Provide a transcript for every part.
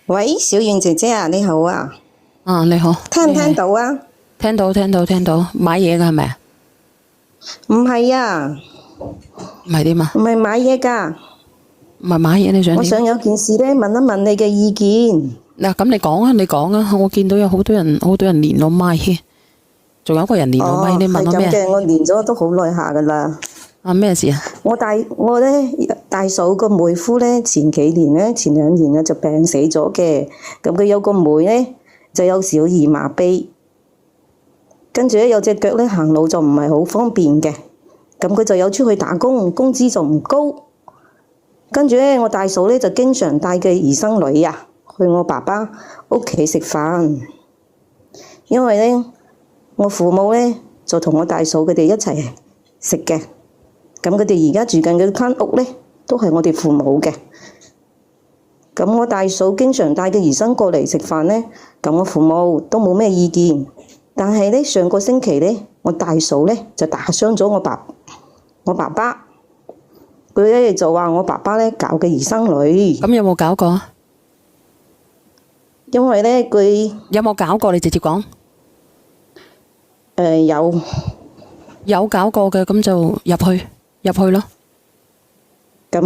喂，小燕姐姐啊，你好啊，啊，你好，聽唔聽到啊？聽到，買嘢㗎係咪啊？唔係啊，唔係點啊？唔係買嘢㗎，唔係買嘢，你想點？我想有件事咧問一問你嘅意見。嗱，咁你講啊！我見到有好多人連我麥，仲有一個人連我麥，你問我咩係咁嘅，我練咗都好耐下㗎啦。啊？咩事啊？我咧大嫂個妹夫咧前兩年咧就病死咗嘅，咁佢有個妹咧就有小兒麻痹，跟住咧有隻腳咧行路就唔係好方便嘅，咁佢就有出去打工，工資就唔高。跟住咧我大嫂咧就經常帶嘅兒生女啊去我爸爸屋企食飯，因為咧我父母咧就同我大嫂佢哋一齊食嘅。咁佢哋而家住緊嗰間屋咧，都係我哋父母嘅。咁我大嫂經常帶嘅兒生過嚟食飯咧，咁我父母都冇咩意見。但係咧上個星期咧，我大嫂咧就打傷咗我爸爸。佢咧就話我爸爸咧搞嘅兒生女。咁有冇搞過啊？因為咧佢有冇搞過？你直接講。有搞過嘅，咁就入去咯。咁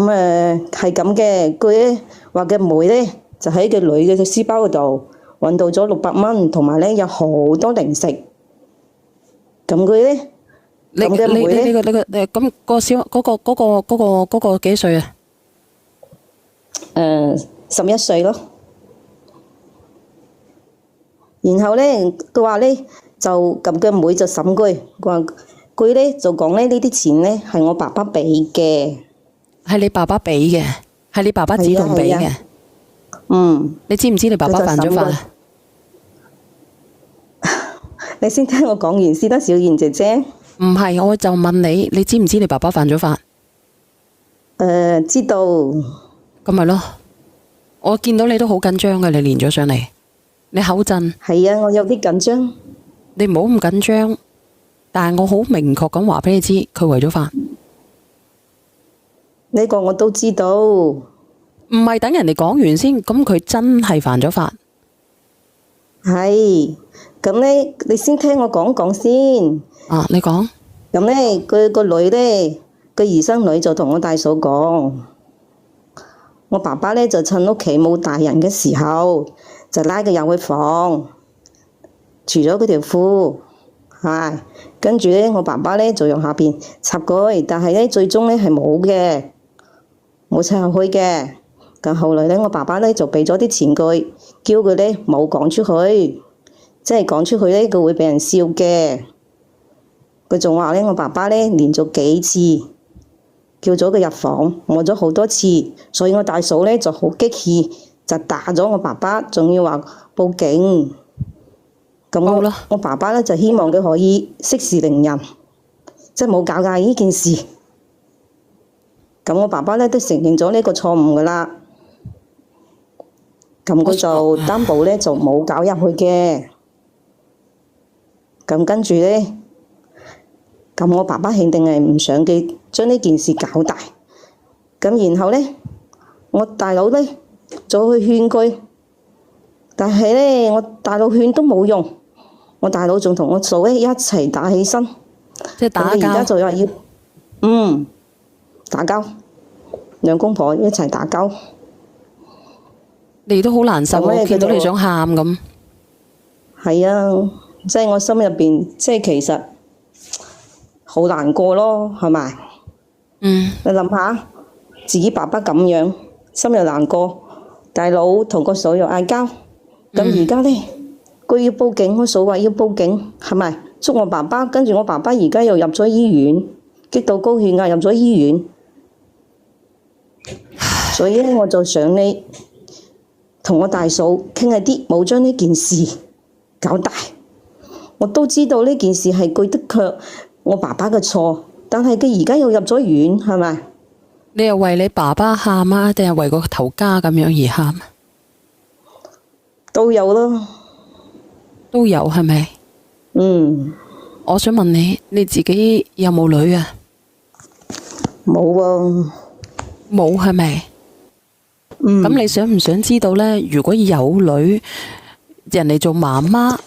係咁嘅，佢咧話嘅妹咧就喺個女嘅書包嗰度揾到咗600蚊，同埋咧有好多零食。咁佢咧你咁嘅妹咧，咁嗰個幾歲啊11歲咯。然後咧佢話咧就咁嘅妹就審佢咧就講咧呢啲錢咧係我爸爸俾嘅。係你爸爸俾嘅，係你爸爸主動俾嘅。你知唔知你爸爸犯咗法啊？你先聽我講完先啦，小燕姐姐。唔係，我就問你，你知唔知你爸爸犯咗法？知道。咁咪咯。我見到你都好緊張嘅，你連咗上嚟，你口震。係啊，我有啲緊張。你唔好咁緊張，但係我好明確咁話俾你知，佢違咗法。呢個我都知道。唔係等人哋講完先，咁佢真係犯咗法。係，咁咧你先聽我講講先。啊，你講。咁咧佢個女咧個兒生女就同我大嫂講，我爸爸咧就趁屋企冇大人嘅時候，就拉佢入去房，除咗佢條褲，係，跟住咧我爸爸咧就用下邊插佢，但係咧最終咧係冇嘅，冇插入去嘅。咁後來咧我爸爸咧就俾咗啲錢佢，叫佢咧冇講出去，即係講出去咧佢會俾人笑嘅。佢仲話咧，我爸爸咧連續幾次叫咗佢入房，摸咗好多次，所以我大嫂咧就好激氣，就打咗我爸爸，仲要話報警。咁我爸爸咧就希望佢可以息事寧人，即係冇搞大呢件事。咁我爸爸咧都承認咗呢個錯誤噶啦，咁佢就擔保咧就冇搞入去嘅。咁跟住咧。咁我爸爸肯定係唔想佢將呢件事搞大，咁然後咧，我大佬咧就去勸佢，但係咧我大佬勸都冇用，我大佬仲同我嫂咧一齊打起身，即係打交。而家就話要打交，兩公婆一齊打交。你都好難受，我見到你想喊咁。係啊，即係我心入邊，即係其實。好難過咯，係咪？你諗下，自己爸爸咁樣，心又難過，大佬同個嫂又嗌交，咁而家呢，佢要報警，我嫂話要報警，係咪？捉我爸爸，跟住我爸爸而家又入咗醫院，激到高血壓入咗醫院，所以呢，我就想你同我大嫂傾下啲，冇將呢件事搞大。我都知道呢件事係佢的確。我爸爸嘅錯，但係佢而家又入咗院，係咪？你又為你爸爸喊啊，定係為個頭家咁樣而喊？都有咯，都有係咪？我想問你，你自己有冇女啊？冇喎。冇係咪？咁你想唔想知道呢？如果有女，人哋做媽媽，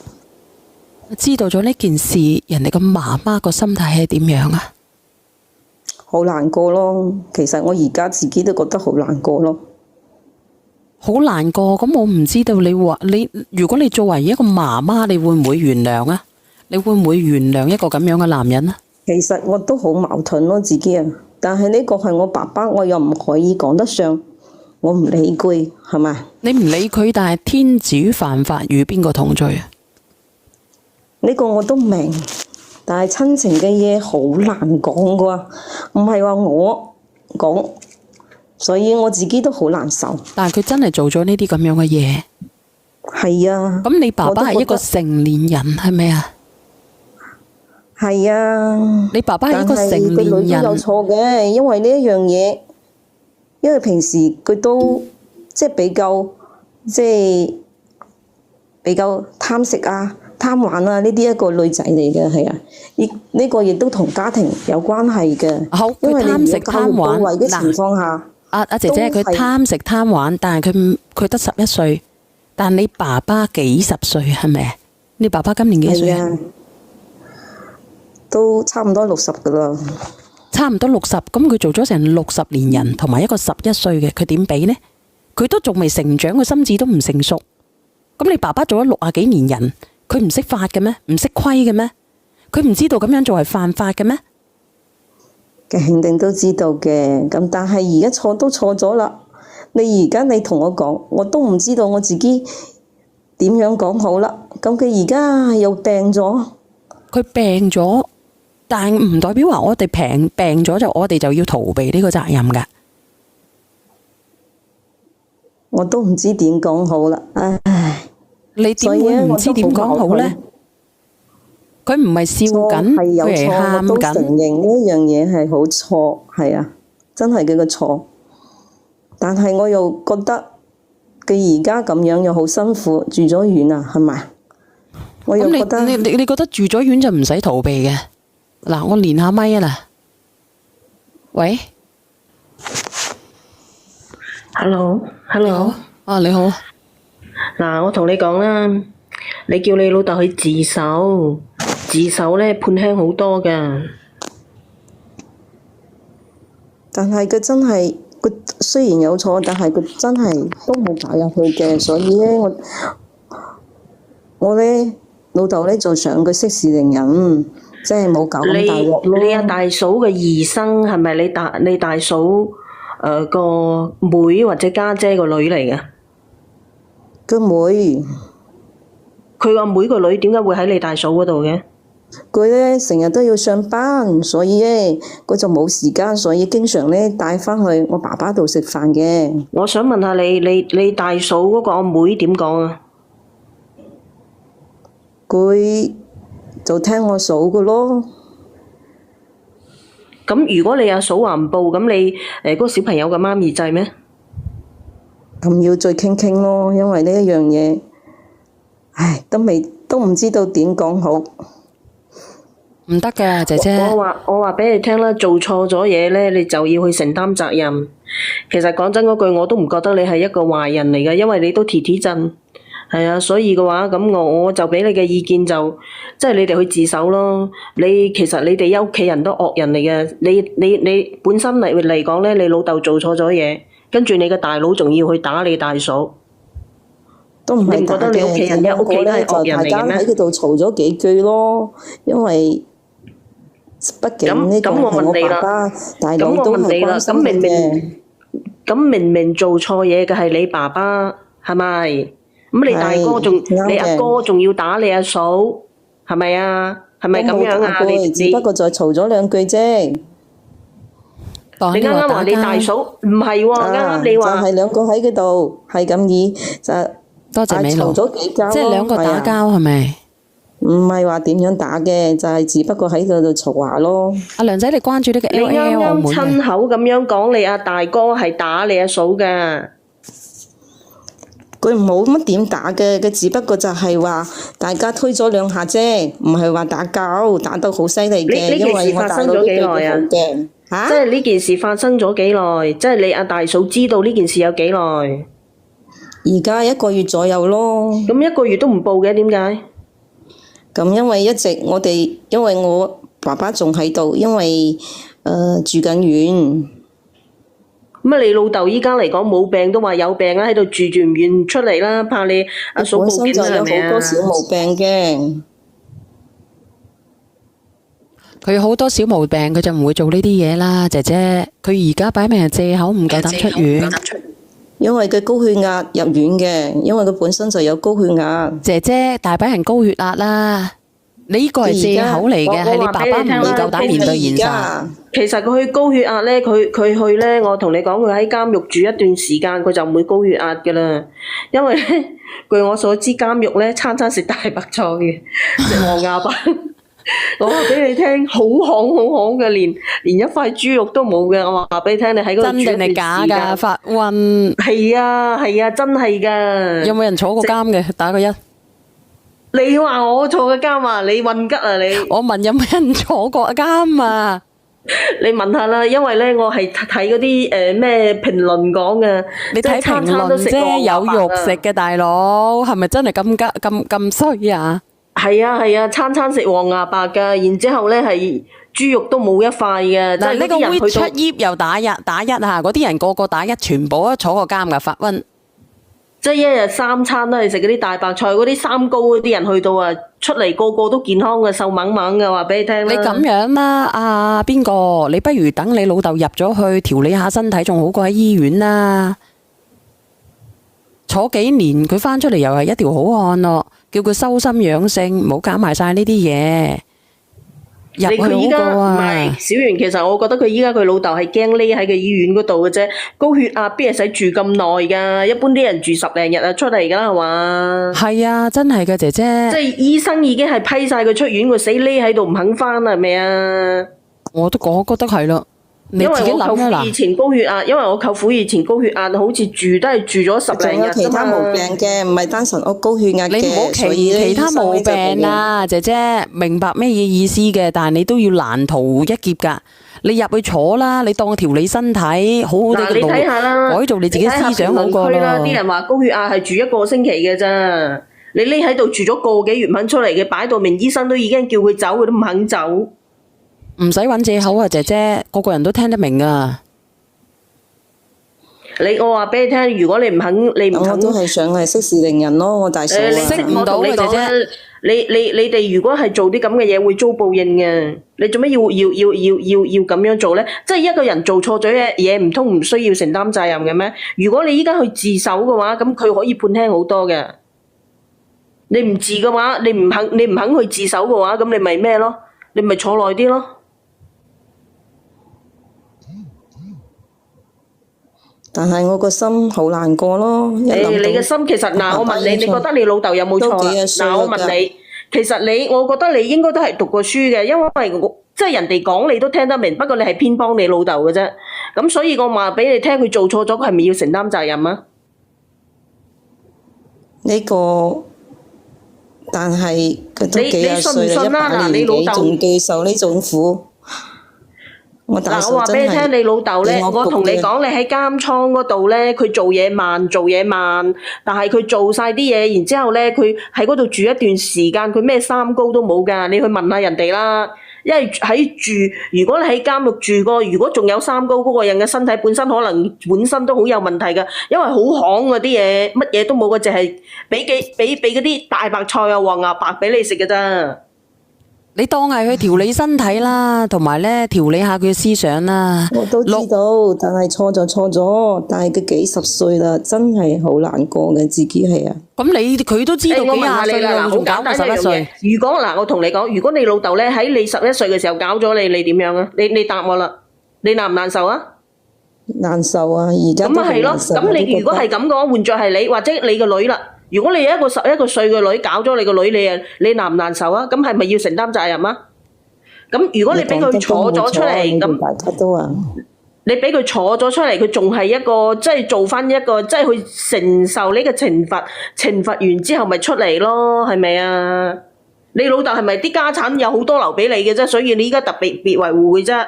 知道咗呢件事，人哋個媽媽個心態係點樣啊？好難過咯。其實我而家自己都覺得好難過咯。好難過。咁我唔知道你話如果你作為一個媽媽，你會唔會原諒啊？你會唔會原諒一個咁樣嘅男人啊？其實我都好矛盾咯，自己啊。但係呢個係我爸爸，我又唔可以講得上。我唔理佢，係咪？你唔理佢，但係天子犯法與邊個同罪啊？呢個我都明，但係親情嘅嘢好難講噶，唔係話我講，所以我自己都好難受。但係佢真係做咗呢啲咁樣嘅嘢。係啊。咁你爸爸係一個成年人，係咪啊？係啊。你爸爸係一個成年人。但係個女都有錯嘅，因為呢一樣嘢。因為平時佢都即係比較貪食啊、貪玩啊，呢啲一個女仔嚟嘅，係啊，呢個亦都同家庭有關係嘅。好，佢貪食貪玩嘅情況下，阿姐姐佢貪食貪玩，但係佢得11歲，但你爸爸幾十歲係咪？你爸爸今年幾歲啊？都差唔多60噶啦。差唔多60，咁佢做咗成60年人，同埋一個11歲嘅，佢點比呢？佢都仲未成長，個心智都唔成熟。咁你爸爸做咗60幾年人，佢唔識法嘅咩？唔識規嘅咩？佢唔知道咁樣做係犯法嘅咩？肯定都知道嘅，咁但係而家錯都錯咗啦。你同我講，我都唔知道我自己點樣講好啦。咁佢而家又病咗，佢病咗。但唔代表話我哋病咗我哋就要逃避呢個責任㗎。我都唔知點講好啦，唉！你點會唔知點講好呢？佢唔係笑緊，佢係喊緊。我都承認呢樣嘢係好錯，係啊，真係佢個錯。但係我又覺得佢而家咁樣又好辛苦，住咗院啊，係咪？我又覺得你覺得住咗院就唔使逃避嘅？嗱，我連下咪啊啦。喂 ，hello，你好。嗱，我同你講啦，你叫你老豆去自首，自首咧判輕好多噶。但係佢真係，佢雖然有錯，但係佢真係都冇搞入去嘅，所以咧我咧老豆咧就想佢息事寧人。即係冇搞咁大鑊咯。你阿大嫂嘅兒生係咪你大嫂個妹或者家姐個女嚟嘅？個妹。佢個妹個女點解會喺你大嫂嗰度嘅？佢咧成日都要上班，所以咧佢就冇時間，所以經常咧帶翻去我爸爸度食飯嘅。我想問下你大嫂嗰個阿妹點講啊？佢就聽我數嘅咯。咁如果你阿嫂話唔報，咁你嗰個小朋友嘅媽咪制咩？咁要再傾傾咯，因為呢一樣嘢，唉，都唔知道點講好。唔得㗎，姐姐。我話俾你聽啦，做錯咗嘢咧，你就要去承擔責任。其實講真嗰句，我都唔覺得你係一個壞人嚟嘅，因為你都鐵鐵陣。係啊，所以嘅話，咁我就俾你嘅意見就，即係你哋去自首咯。其實你哋一屋企人都惡人嚟嘅，你本身嚟講咧，你老豆做錯咗嘢，跟住你嘅大佬仲要去打你大嫂，都唔係。你唔覺得你屋企人一屋企都係惡人嚟嘅咩？喺佢度嘈咗幾句咯，因為畢竟呢個係我爸爸，大佬都係關心嘅。咁明明做錯嘢嘅係你爸爸，係咪？咁你大哥你阿哥仲要打你阿嫂，係咪啊？係咪咁樣啊？你只不過就嘈咗兩句啫。你啱啱話你大嫂唔係喎，啱啱你話就係兩個喺嗰度係咁意，就多謝美露，嘈咗幾交，即係兩個打交係咪？唔係話點樣打嘅，就係只不過喺嗰度嘈下咯。阿梁仔，你關注呢個 LL 你啱啱親親口咁樣講，你阿大哥係打你阿嫂㗎。佢冇乜點打嘅，佢只不過就係話大家推咗兩下啫，唔係話打交，打到好犀利嘅。呢件事發生咗幾耐啊？嚇即係呢件事發生咗幾耐？即係你阿大嫂知道呢件事有幾耐？而家1個月左右咯。咁1個月都唔報嘅，點解？咁因為一直因為我爸爸仲喺度，因為住緊院。咁啊，你老豆依家嚟講冇病都話有病啦，喺度住唔願出嚟啦，怕你阿嫂本身就報警啦，係咪有好多啊？小毛病嘅。佢有好多小毛病，佢就唔會做呢啲嘢啦，姐姐。佢而家擺明係借口唔夠膽出院。因為佢高血壓入院嘅，因為佢本身就有高血壓。姐姐大把人高血壓啦，你呢個係借口嚟嘅，係你爸爸唔夠膽面對現實。其實佢高血壓咧，佢去咧，我同你講，佢喺監獄住一段時間，佢就唔會高血壓噶啦。因為咧，據我所知，監獄咧餐餐食大白菜嘅，食黃芽白。我話俾你聽，好巷嘅，連一塊豬肉都冇嘅。我話俾你聽，你喺嗰度真定係假㗎？發瘟係啊，真係㗎。有冇人坐過監嘅？打個1。你話我坐過監啊？你混吉啊你？我問有冇人坐過監啊？你問下啦，因為咧我係睇嗰啲咩評論講嘅，你睇評論啫，有肉食嘅大佬，係咪真係咁衰啊？係啊，餐餐食黃芽白噶，然之後咧係豬肉都冇一塊嘅。嗱，呢個人會出葉又打一下，嗰啲人個個打一，全部都坐過監噶發瘟。即係一日3餐都係食嗰啲大白菜，嗰啲三高嗰啲人去到啊，出嚟個個都健康嘅，瘦猛猛嘅，話俾你聽啦。你咁樣啦，啊邊個？你不如等你老豆入咗去調理下身體，仲好過喺醫院啦。坐幾年，佢翻出嚟又係一條好漢咯。叫佢修心養性，唔好搞埋晒呢啲嘢。入去好過啊！唔係小圓，其實我覺得佢依家佢老豆係驚匿喺個醫院嗰度嘅啫。高血壓邊係使住咁耐噶？一般啲人住10零日就出嚟噶啦，係嘛？係啊，真係嘅姐姐。即係醫生已經係批晒佢出院，佢死匿喺度唔肯翻啦，係咪啊？我覺得係咯。你自己諗啦嗱。以前高血壓，因為我舅父以前高血壓，好似都係住咗10零日。仲有其他毛病嘅，唔係單純我高血壓嘅。你唔好其他毛病啊，姐姐明白咩嘢意思嘅，但係你都要難逃一劫㗎。你入去坐啦，你當我調理身體，好好地嘅改造你自己思想好過咯。啲人話高血壓係住1個星期嘅咋，你匿喺度住咗個幾月唔肯出嚟嘅，擺到明醫生都已經叫佢走，佢都唔肯走。唔使揾藉口啊，姐姐，個個人都聽得明啊。我話俾你聽，如果你唔肯，我都係想係息事寧人咯，我大嫂啊。識唔到嘅姐姐，你哋如果係做啲咁嘅嘢，會遭報應嘅。你做咩要咁樣做咧？即係一個人做錯咗嘢，唔通唔需要承擔責任嘅咩？如果你依家去自首嘅話，咁佢可以判輕好多嘅。你唔自嘅話，你唔肯去自首嘅話，咁你咪咩咯？你咪坐耐啲咯。但係我個心好難過咯。你嘅心其實嗱，我問你，你覺得你老豆有冇錯啊？嗱，我問你，其實我覺得你應該都係讀過書嘅，因為即係人哋講你都聽得明，不過你係偏幫你老豆嘅啫。咁所以我話俾你聽，佢做錯咗，佢係咪要承擔責任啊？呢個，但係佢都幾廿歲啦，一把年紀仲要受呢種苦。嗱，我話俾你聽，你老豆咧，我同你講，你喺監倉嗰度咧，佢做嘢慢，但係佢做晒啲嘢，然之後咧，佢喺嗰度住一段時間，佢咩三高都冇噶，你去問下人哋啦。因為如果你喺監獄住過，如果仲有三高，嗰個人嘅身體本身可能本身都好有問題噶，因為好巷嗰啲嘢，乜嘢都冇嘅，淨係俾嗰啲大白菜啊、黃芽白俾你食嘅咋。你當係去調理身體啦，同埋咧調理下佢嘅思想啦。我都知道，但係錯就錯咗，但係佢幾十歲啦，真係好難過嘅，自己係啊。咁佢都知道幾廿歲啦，仲搞到11歲。如果嗱，我同你講，如果你老豆咧喺你11歲嘅時候搞咗你，你點樣啊？你答我啦，你難唔難受啊？難受啊，而家都係難受。咁你如果係咁講，換作係你或者你個女啦。如果你有一個11個歲嘅女搞咗你個女，你難唔難受啊？咁係咪要承擔責任啊？咁如果你俾佢坐咗出嚟，咁大家都話你俾佢坐咗出嚟，佢仲係一個即係做翻一個即係去承受呢個懲罰，懲罰完之後咪出嚟咯，係咪啊？你老豆係咪啲家產有好多留俾你嘅啫？所以你依家特別維護佢啫。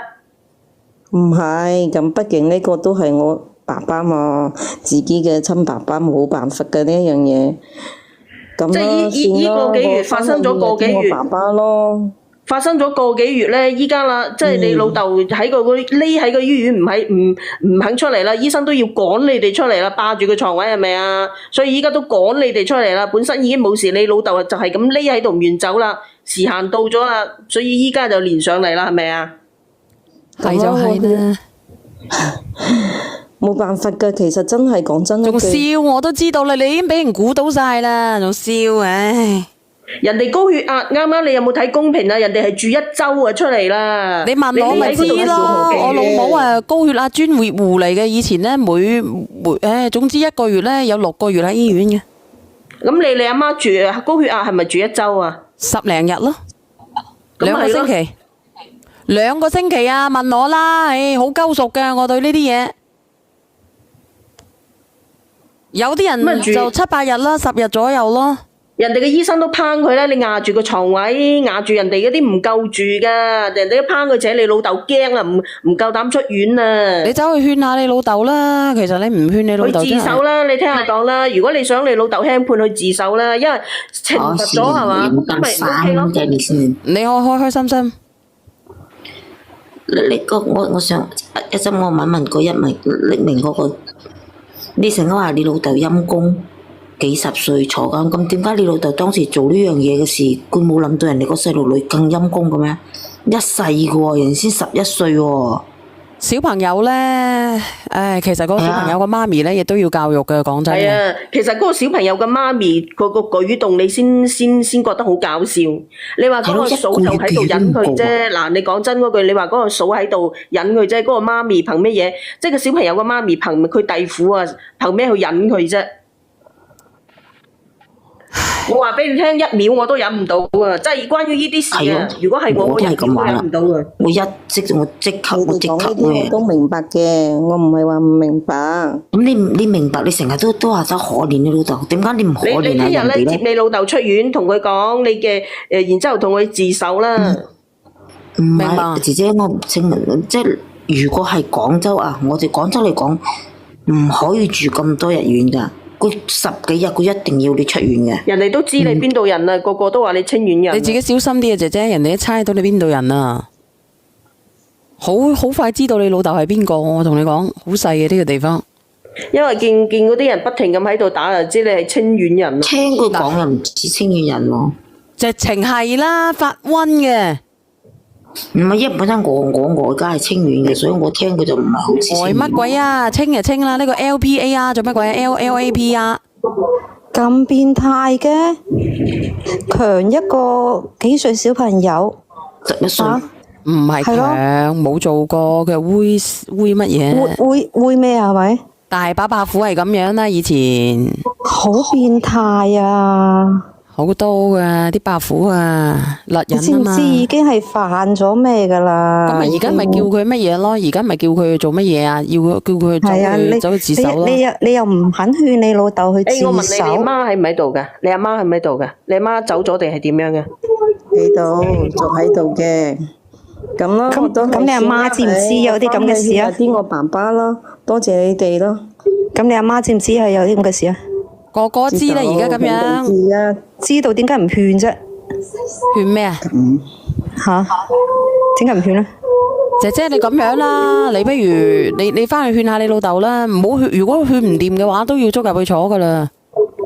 唔係，咁畢竟呢個都係我爸爸嘛，自己嘅親爸爸冇辦法嘅呢一樣嘢。咁即係依個幾月發生咗個幾月，我爸爸咯。發生咗個幾月咧，依家啦，即係你老豆喺個匿喺個醫院唔肯出嚟啦，醫生都要趕你哋出嚟啦，霸住個床位係咪啊？所以依家都趕你哋出嚟啦，本身已經冇事，你老豆就係咁匿喺度唔願走啦，時限到咗啦，所以依家就連上嚟啦，係咪啊？係就係啦，冇辦法㗎，其實真係講真一仲句，笑我都知道啦，你已經俾人估到晒啦，仲笑唉！人哋高血壓，啱啱你有冇睇公平啊？人哋係住一周啊出嚟啦。你問我咪知咯，我老母啊高血壓專業戶嚟嘅，以前咧每總之一個月咧有6個月喺醫院嘅。咁你阿媽住高血壓係咪住一周啊？10零日咯，2個星期，2個星期啊！問我啦，唉，好鳩熟嘅，我對呢啲嘢。有啲人就7、8日啦，10日左右咯。人哋嘅醫生都拚佢啦，你壓住個床位，壓住人哋嗰啲唔夠住噶，人哋都拚佢，請你老豆驚啊，唔夠膽出院啊！你走去勸下你老豆啦，其實你唔勸你老豆去自首啦，你聽我講啦，如果你想你老豆輕判，去自首啦，因為懲罰咗係嘛，咁咪 OK 咯。你開開心心。我想一陣我問嗰一名匿名嗰個，你成日話你老豆陰公。幾十歲坐監，咁點解你老豆當時做呢樣嘢嘅事，佢冇諗到人哋個細路女更陰公嘅咩？一世嘅喎，人先11歲喎。小朋友咧，其實嗰個小朋友個媽咪咧，亦都要教育嘅。講真嘅。係啊，其實嗰個小朋友嘅媽咪個舉動，你先覺得好搞笑。你話嗰個嫂就喺度忍佢啫。嗱，你講真嗰句，你話嗰個嫂喺度忍佢啫，嗰個媽咪憑乜嘢？即係個小朋友嘅媽咪憑佢弟婦啊，憑咩去忍佢啫？我話俾你聽，1秒我都忍唔到啊！即係關於呢啲事啊，如果係我忍都忍唔到啊！我即刻我都明白嘅，我唔係話唔明白。咁你明白？你成日都話得可憐你老豆，點解你唔可憐你聽日咧接你老豆出院，同佢講你嘅然之後同佢自首啦。唔係，姐姐，我唔清，即係如果係廣州啊，我哋廣州嚟講，唔可以住咁多日院㗎。佢10幾日，佢一定要你出院嘅。人哋都知你邊度人啊，個個都話你清遠人。你自己小心啲啊，姐姐，人哋一猜到你邊度人啊，好快知道你老豆係邊個。我同你講，好細嘅呢個地方。因為見嗰啲人不停咁喺度打，就知你係清遠人。聽佢講又唔似清遠人喎。直情係啦，發瘟嘅。唔係，因為本身我家係清遠嘅，所以我聽佢就唔係好似清遠。乜鬼啊？清就清啦，呢個 LPA 做乜鬼？LAP 啊？咁變態嘅，強一個幾歲小朋友11歲，唔係強，冇做過，佢會乜嘢？會咩啊？係咪？大把伯父係咁樣啦，以前。好變態啊！好多噶啲伯父啊，勒人啊嘛。你知唔知已經係犯咗咩噶啦？咁咪而家咪叫佢乜嘢咯？而家咪叫佢做乜嘢啊？要叫佢走去自首咯。你又唔肯勸你老豆去自首？我問你，你阿媽喺唔喺度噶？你阿媽喺唔喺度噶？你阿媽走咗定係點樣嘅？喺度，仲喺度嘅。咁咯，咁你阿媽知唔知有啲咁嘅事啊？啲我爸爸咯，多謝你哋咯。咁你阿媽知唔知係有啲咁嘅事啊？個個知啦，而家咁樣。知道點解唔勸啫？勸咩啊？吓？點解唔勸咧？姐姐你咁樣啦，你不如你翻去勸下你老豆啦，唔好勸。如果勸唔掂嘅話，都要捉入去坐噶啦。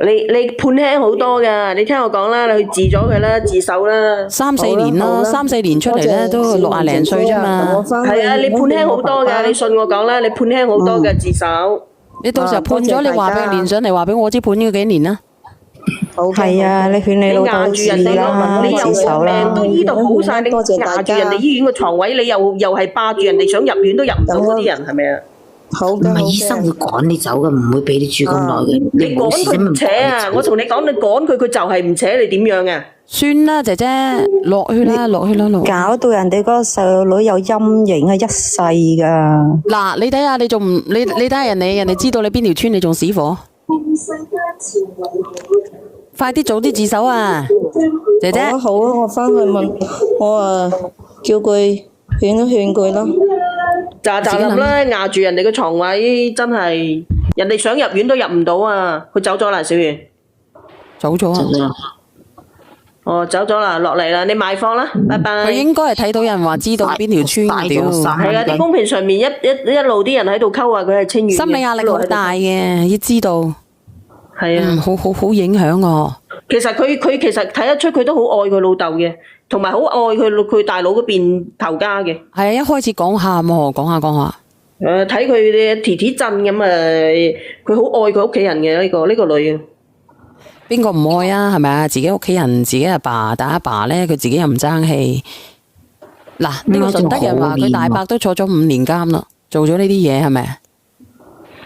你判輕好多噶，你聽我講啦，你去自咗佢啦，自首啦。3、4年咯，3、4年出嚟咧都60零歲啫嘛。係啊，你判輕好多噶，你信我講啦，你判輕好多嘅自首。你到時候判咗，你話俾連上嚟話俾我知判咗幾年啦。係啊，你勸你老豆自啦，自首啦。命都醫到好晒，你壓住人哋醫院個床位，你又係霸住人哋想入院都入唔到嗰啲人，係咪啊？好唔係醫生會趕你走嘅，唔會俾你住咁耐嘅。你趕佢唔扯啊！我同你講，你趕佢，佢就係唔扯，你點樣啊？算啦，姐姐落去啦，落去啦，搞到人哋嗰個細路女有陰影啊，一世噶。嗱，你睇下，你仲唔你睇下人哋知道你邊條村，你仲死火？快啲早啲自首啊，姐姐。好啊，我翻去問我叫佢勸一勸佢咯。咋咋冧啦，壓住人哋嘅床位，真係人哋想入院都入唔到啊！佢走咗啦，小圓。走咗啊！真係哦，走咗啦，落嚟啦，你賣貨啦，拜拜。佢應該係睇到有人話知道邊條村屌，係啊，啲公屏上面一路啲人喺度溝啊，佢係清遠嘅。心理壓力好大嘅，要知道。係啊，好影響啊！其實佢其實睇得出佢都好愛佢老豆嘅，同埋好愛佢大佬嗰邊頭家嘅。係啊，一開始講下喎，講下。睇佢哋提提震咁啊，佢好愛佢屋企人嘅呢個女嘅。邊個唔愛啊？係咪啊？自己屋企人，自己阿爸，但阿爸咧，佢自己又唔爭氣。嗱，呢個順德人話佢大伯都坐咗5年監啦，做咗呢啲嘢係咪？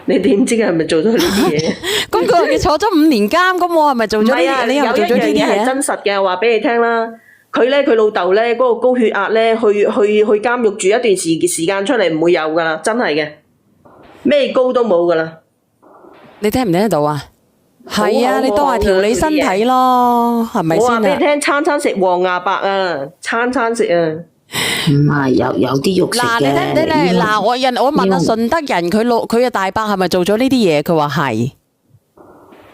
你點知佢係咪做咗呢啲嘢？咁佢話佢坐咗5年監，咁我係咪做咗呢啲嘢？你又做咗呢啲有一樣嘢係真實嘅，話俾你聽啦。佢老豆咧嗰個高血壓咧，去監獄住一段時間出嚟唔會有噶啦，真係嘅，咩高都冇噶啦。你聽唔聽得到啊？係啊，你當係調理身體咯，係咪先啊？我話俾你聽，餐食黃牙白啊，餐食啊。唔係有啲肉食嘅。嗱，你睇嗱，我問下順德人，佢嘅大伯係咪做咗呢啲嘢？佢話係，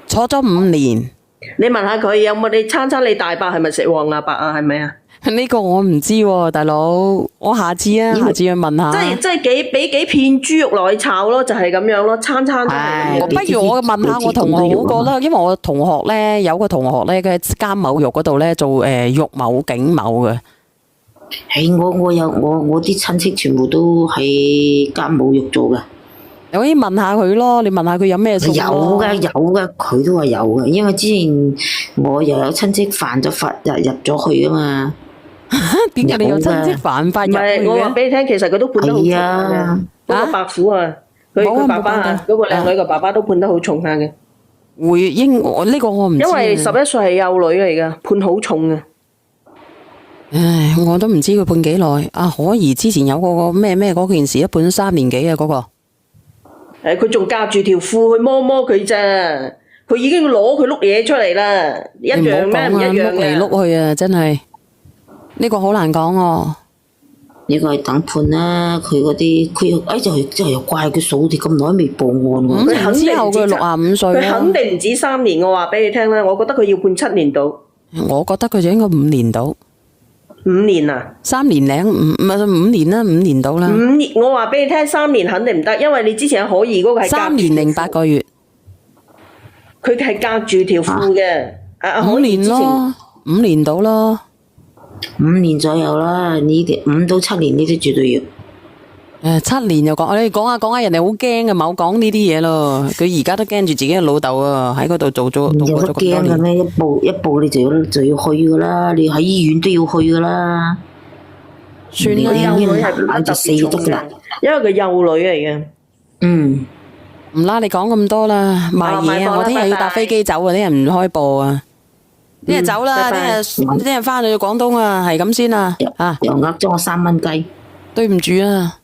坐咗5年。你問下佢有冇你餐你大伯係咪食黃牙白啊？係咪啊？呢個我唔知喎，大佬，我下次去問下。即係俾幾片豬肉落去炒咯，就係咁樣咯，餐都係咁樣。不如我問下我同學好過啦，因為我同學咧有個同學咧，佢喺監某肉嗰度咧做肉某警某嘅。我啲親戚全部都喺監冇肉做嘅。你可以問下佢咯，你問下佢有咩餸咯。有噶，佢都話有嘅，因為之前我又有親戚犯咗法入咗去啊嘛。點解你有親戚犯法入去嘅？我話俾你聽，其實佢都判得好重嘅。嗰個白虎啊，佢爸爸啊，嗰個靚女嘅爸爸都判得好重下嘅。呢個我唔知。因為11歲係幼女嚟噶，判好重啊。唉，我都唔知佢判幾耐。阿可兒之前有個咩嗰件事，判咗3年幾啊嗰個。佢仲夾住條褲去摸佢咋，佢已經攞佢碌嘢出嚟啦，一樣咩唔一樣嘅？碌嚟碌去啊，真係呢個好難講哦。呢個係等判啦，佢嗰啲就又怪佢數啲咁耐未報案喎。5年之後佢65歲啦。佢肯定唔止3年，我話俾你聽啦，我覺得佢要判7年到。我覺得佢就應該5年到。5年啊？3年零唔係5年啦，5年到啦。5年，我話俾你聽，3年肯定唔得，因為你之前可兒嗰個係3年零8個月，佢係隔住條褲嘅。5年咯，5年到咯，5年左右啦，呢啲5到7年呢啲絕對要。7年又講，你講下，人哋好驚啊，冇講呢啲嘢咯。佢而家都驚住自己嘅老豆啊，喺嗰度做咗度過咗咁多年。驚嘅咩？一步你就要去噶啦，你喺醫院都要去噶啦。算啦，幼女係判得特別重嘅，因為佢幼女嚟嘅。嗯，唔啦，你講咁多啦，賣嘢啊！我聽日要搭飛機走啊，啲人唔開播啊，啲人走啦，啲人翻去廣東啊，係咁先啊，又呃咗我3蚊雞，對唔住啊。